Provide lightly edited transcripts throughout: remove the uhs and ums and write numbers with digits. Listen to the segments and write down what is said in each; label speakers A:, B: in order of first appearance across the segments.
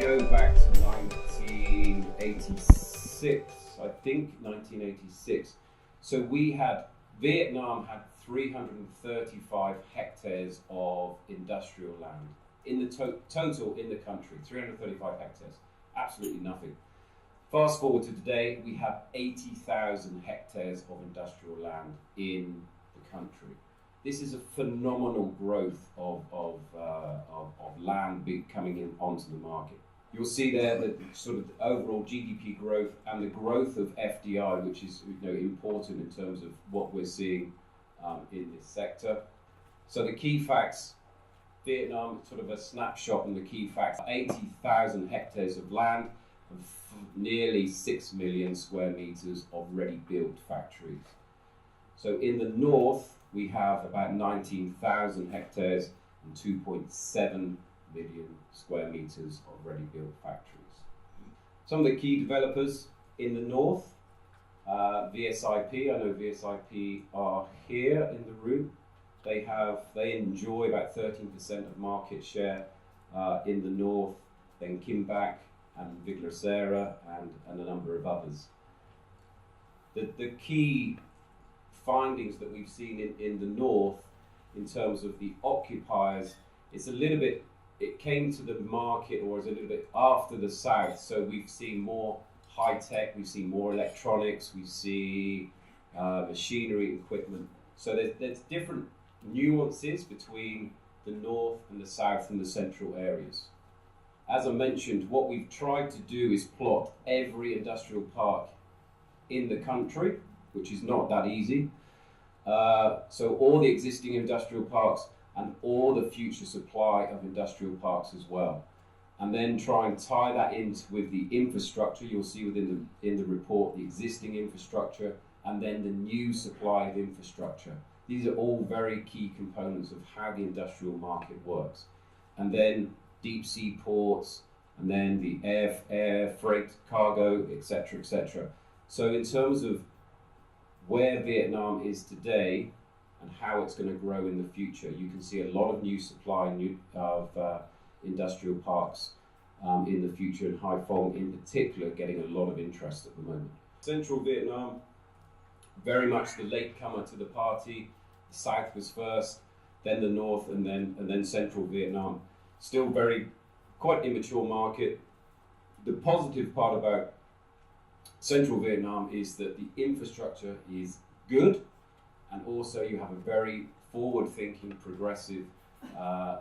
A: go back to 1986, I think 1986. So Vietnam had 335 hectares of industrial land in the total in the country, 335 hectares, absolutely nothing. Fast forward to today, we have 80,000 hectares of industrial land in the country. This is a phenomenal growth of land coming in onto the market. You'll see there the sort of overall GDP growth and the growth of FDI, which is important in terms of what we're seeing in this sector. So the key facts, Vietnam, sort of a snapshot on the key facts: 80,000 hectares of land, and nearly 6 million square meters of ready-built factories. So in the north, we have about 19,000 hectares and 2.7 million square meters of ready-built factories. Some of the key developers in the north, VSIP. I know VSIP are here in the room. They enjoy about 13% of market share in the north. Then Kimbak and Viglacera and a number of others. The key findings that we've seen in the north in terms of the occupiers, it came to the market, or is a little bit after the south. So we've seen more high tech, we've seen more electronics, we see machinery, equipment. So there's different nuances between the north and the south and the central areas. As I mentioned, what we've tried to do is plot every industrial park in the country, which is not that easy. So all the existing industrial parks and all the future supply of industrial parks as well. And then try and tie that in with the infrastructure. You'll see in the report the existing infrastructure and then the new supply of infrastructure. These are all very key components of how the industrial market works. And then deep sea ports, and then the air freight, cargo, etc., etc. So in terms of where Vietnam is today and how it's going to grow in the future, you can see a lot of new supply of industrial parks in the future, and Hai Phong in particular getting a lot of interest at the moment. Central Vietnam, very much the latecomer to the party. The south was first, then the north, and then central Vietnam. Still quite immature market. The positive part about central Vietnam is that the infrastructure is good, and also you have a very forward-thinking, progressive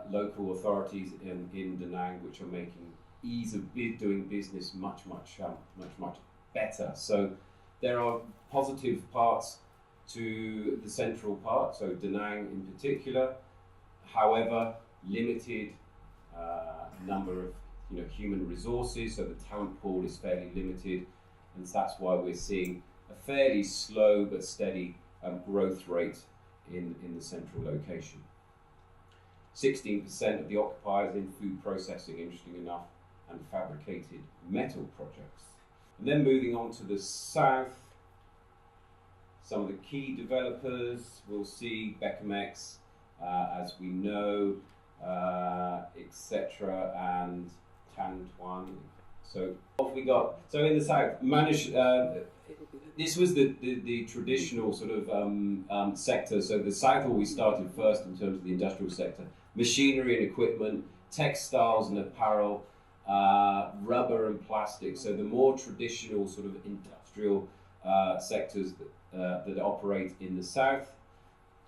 A: local authorities in Da Nang, which are making ease of doing business much better. So there are positive parts to the central part, so Da Nang in particular. However, limited number of human resources, so the talent pool is fairly limited, and that's why we're seeing a fairly slow but steady growth rate in the central location. 16% of the occupiers in food processing, interesting enough, and fabricated metal projects. And then moving on to the south, some of the key developers, we'll see Becamex, as we know, etc., and Tan Tuan. So what we got? So in the south, this was the traditional sort of sector. So the south always started first in terms of the industrial sector: machinery and equipment, textiles and apparel, rubber and plastic. So the more traditional sort of industrial sectors that operate in the south.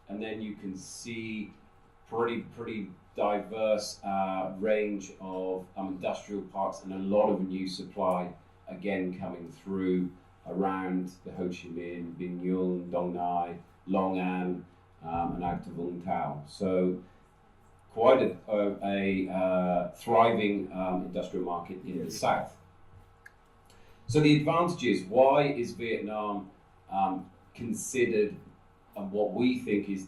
A: And then you can see pretty diverse range of industrial parks and a lot of new supply again coming through around the Ho Chi Minh, Bình Nhưỡng, Dong Nai, Long An, and out to Vung Tau. So quite a thriving industrial market in the south. So the advantages: why is Vietnam considered and what we think is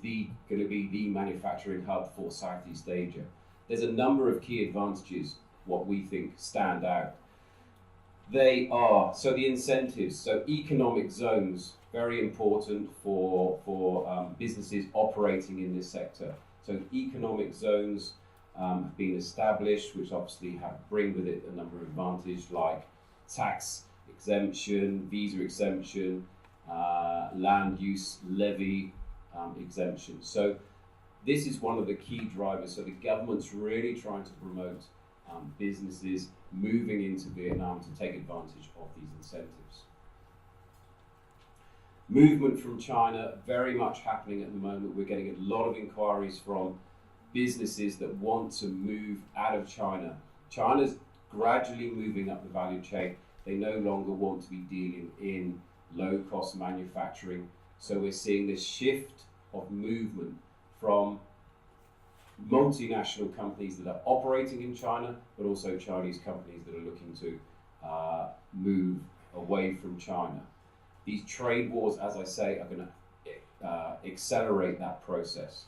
A: going to be the manufacturing hub for Southeast Asia? There's a number of key advantages what we think stand out. They are, so the incentives, so economic zones, very important for businesses operating in this sector. So economic zones have been established, which obviously bring with it a number of advantages like tax exemption, visa exemption, land use levy exemption. So this is one of the key drivers. So the government's really trying to promote businesses moving into Vietnam to take advantage of these incentives. Movement from China, very much happening at the moment. We're getting a lot of inquiries from businesses that want to move out of China. China's gradually moving up the value chain. They no longer want to be dealing in low-cost manufacturing. So we're seeing this shift of movement from multinational companies that are operating in China, but also Chinese companies that are looking to move away from China. These trade wars, as I say, are going to accelerate that process.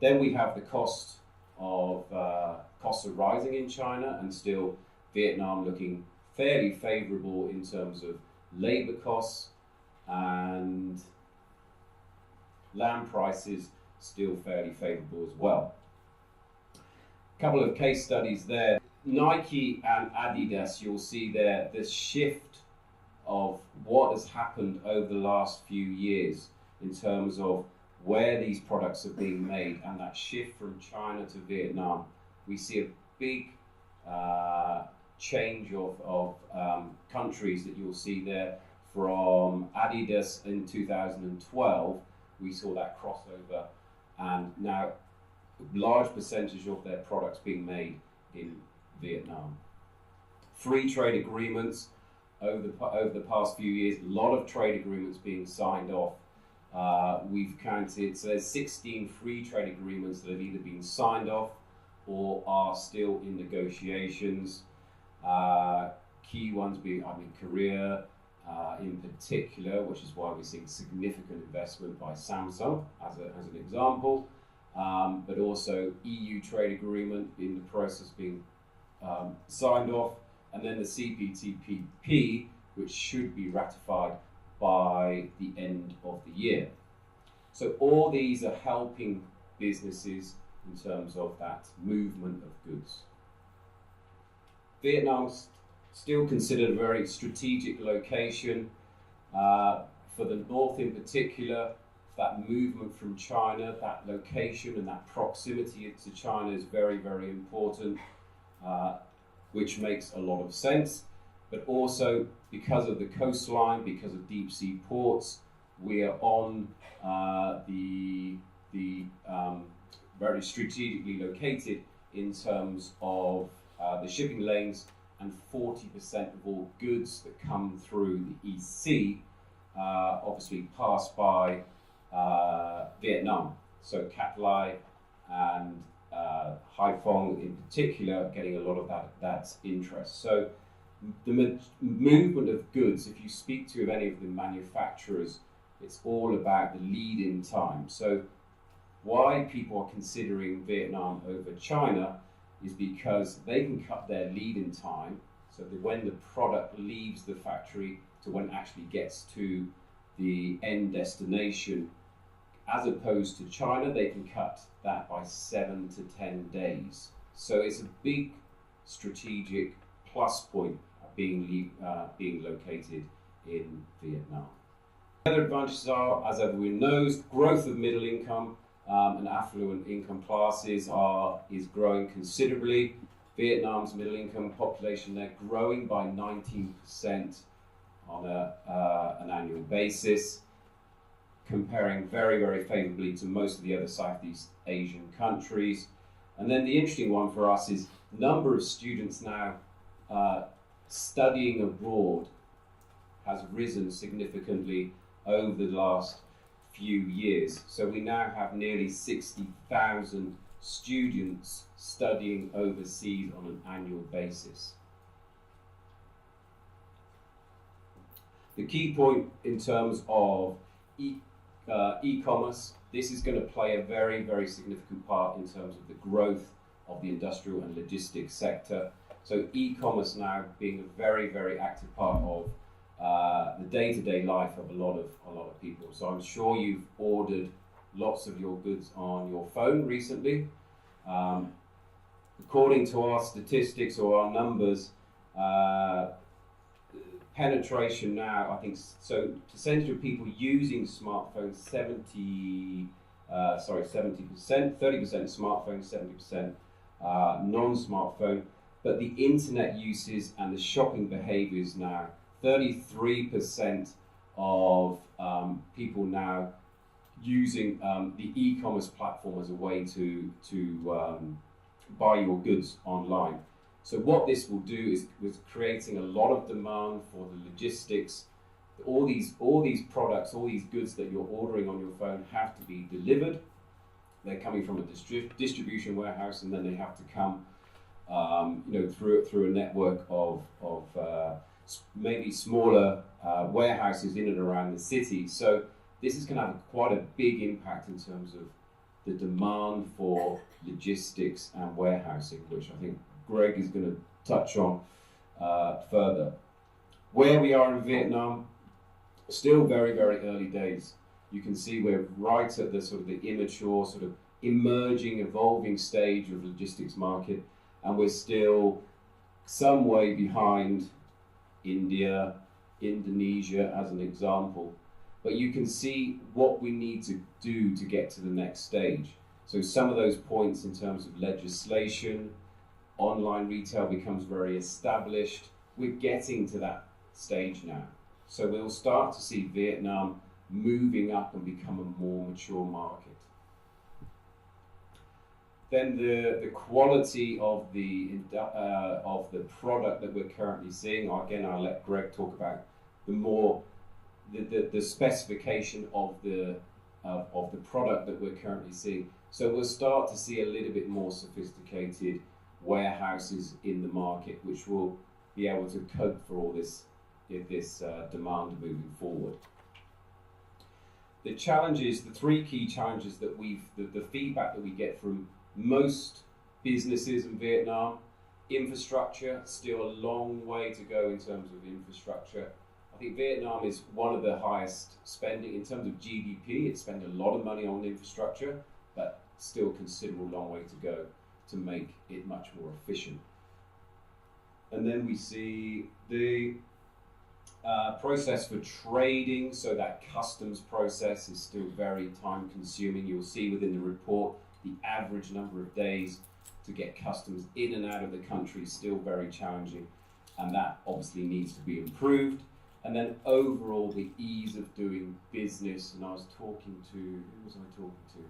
A: Then we have the costs are rising in China, and still Vietnam looking fairly favourable in terms of labour costs, and land prices still fairly favourable as well. A couple of case studies there. Nike and Adidas, you'll see there the shift of what has happened over the last few years in terms of where these products are being made, and that shift from China to Vietnam. We see a big change of countries that you'll see there. From Adidas in 2012, we saw that crossover, and now a large percentage of their products being made in Vietnam. Free trade agreements over the past few years, a lot of trade agreements being signed off. We've counted, so there's 16 free trade agreements that have either been signed off or are still in negotiations. Key ones being, Korea in particular, which is why we're seeing significant investment by Samsung as an example, but also EU trade agreement in the process being signed off, and then the CPTPP, which should be ratified by the end of the year. So all these are helping businesses in terms of that movement of goods. Vietnam's still considered a very strategic location. For the north in particular, that movement from China, that location and that proximity to China is very, very important, which makes a lot of sense. But also because of the coastline, because of deep sea ports, we are on the very strategically located in terms of the shipping lanes, and 40% of all goods that come through the EC obviously pass by Vietnam. So Cat Lai and Haiphong in particular getting a lot of that interest. So the movement of goods, if you speak to any of the manufacturers, it's all about the lead-in time. So why people are considering Vietnam over China is because they can cut their lead-in time, so that when the product leaves the factory to when it actually gets to the end destination, as opposed to China, they can cut that by 7 to 10 days. So it's a big strategic plus point of being located in Vietnam. The other advantages are, as everyone knows, growth of middle income and affluent income classes is growing considerably. Vietnam's middle income population, they're growing by 19% on an annual basis, comparing very, very favorably to most of the other Southeast Asian countries. And then the interesting one for us is number of students now studying abroad has risen significantly over the last few years. So we now have nearly 60,000 students studying overseas on an annual basis. The key point in terms of e-commerce, this is going to play a very, very significant part in terms of the growth of the industrial and logistics sector. So e-commerce now being a very, very active part of the day-to-day life of a lot of people. So I'm sure you've ordered lots of your goods on your phone recently. according to our statistics or our numbers, penetration now, I think, so percentage of people using smartphones, 70%, 30% smartphones, 70% non-smartphone, but the internet uses and the shopping behaviors now, 33% of people now using the e-commerce platform as a way to buy your goods online. So what this will do is creating a lot of demand for the logistics. All these products, all these goods that you're ordering on your phone have to be delivered. They're coming from a distribution warehouse, and then they have to come, through a network of maybe smaller warehouses in and around the city. So this is going to have quite a big impact in terms of the demand for logistics and warehousing, which I think Greg is going to touch on further. Where we are in Vietnam, still very, very early days. You can see we're right at the sort of the immature, sort of emerging, evolving stage of logistics market, and we're still some way behind India, Indonesia as an example. But you can see what we need to do to get to the next stage. So some of those points in terms of legislation, online retail becomes very established. We're getting to that stage now. So we'll start to see Vietnam moving up and become a more mature market. Then the quality of the product that we're currently seeing. Again, I'll let Greg talk about the specification of the product that we're currently seeing. So we'll start to see a little bit more sophisticated warehouses in the market, which will be able to cope for all this demand moving forward. The challenges, the three key challenges that the feedback that we get from most businesses in Vietnam: infrastructure, still a long way to go in terms of infrastructure. I think Vietnam is one of the highest spending in terms of GDP. It spends a lot of money on infrastructure, but still considerable long way to go to make it much more efficient. And then we see the process for trading, so that customs process is still very time consuming. You'll see within the report the average number of days to get customs in and out of the country is still very challenging, and that obviously needs to be improved. And then overall the ease of doing business, and I was talking to, who was I talking to?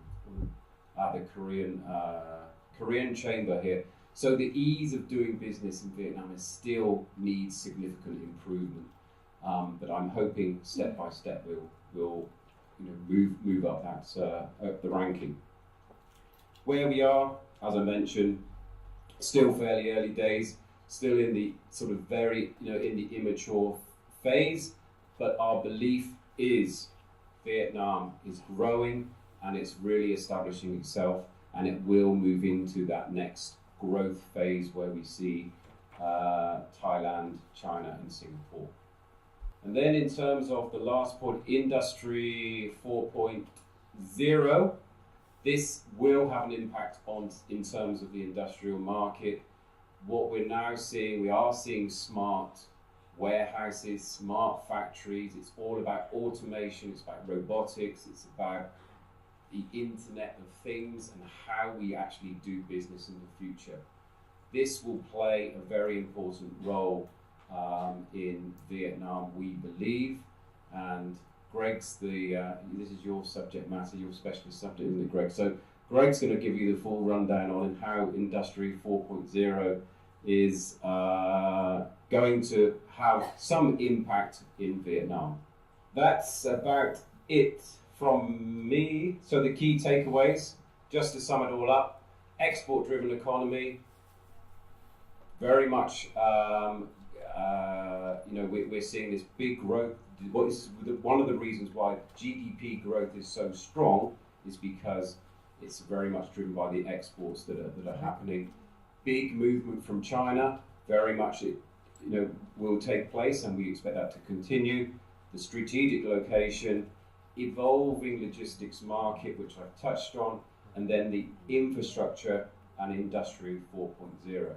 A: The Korean chamber here. So the ease of doing business in Vietnam still needs significant improvement, but I'm hoping step by step we'll move up the ranking. Where we are, as I mentioned, still fairly early days, still in the sort of very in the immature phase, but our belief is Vietnam is growing and it's really establishing itself, and it will move into that next growth phase where we see Thailand, China and Singapore. And then in terms of the last point, Industry 4.0, this will have an impact in terms of the industrial market. What we're now seeing, we are seeing smart warehouses, smart factories. It's all about automation, it's about robotics, it's about the Internet of Things and how we actually do business in the future. This will play a very important role in Vietnam, we believe, and Greg's this is your subject matter, your specialist subject, isn't it, Greg? So Greg's going to give you the full rundown on how Industry 4.0 is going to have some impact in Vietnam. That's about it from me. So the key takeaways, just to sum it all up: export-driven economy, very much. We're seeing this big growth. One of the reasons why GDP growth is so strong is because it's very much driven by the exports that are happening. Big movement from China, very much will take place, and we expect that to continue. The strategic location, evolving logistics market, which I've touched on, and then the infrastructure and Industry 4.0.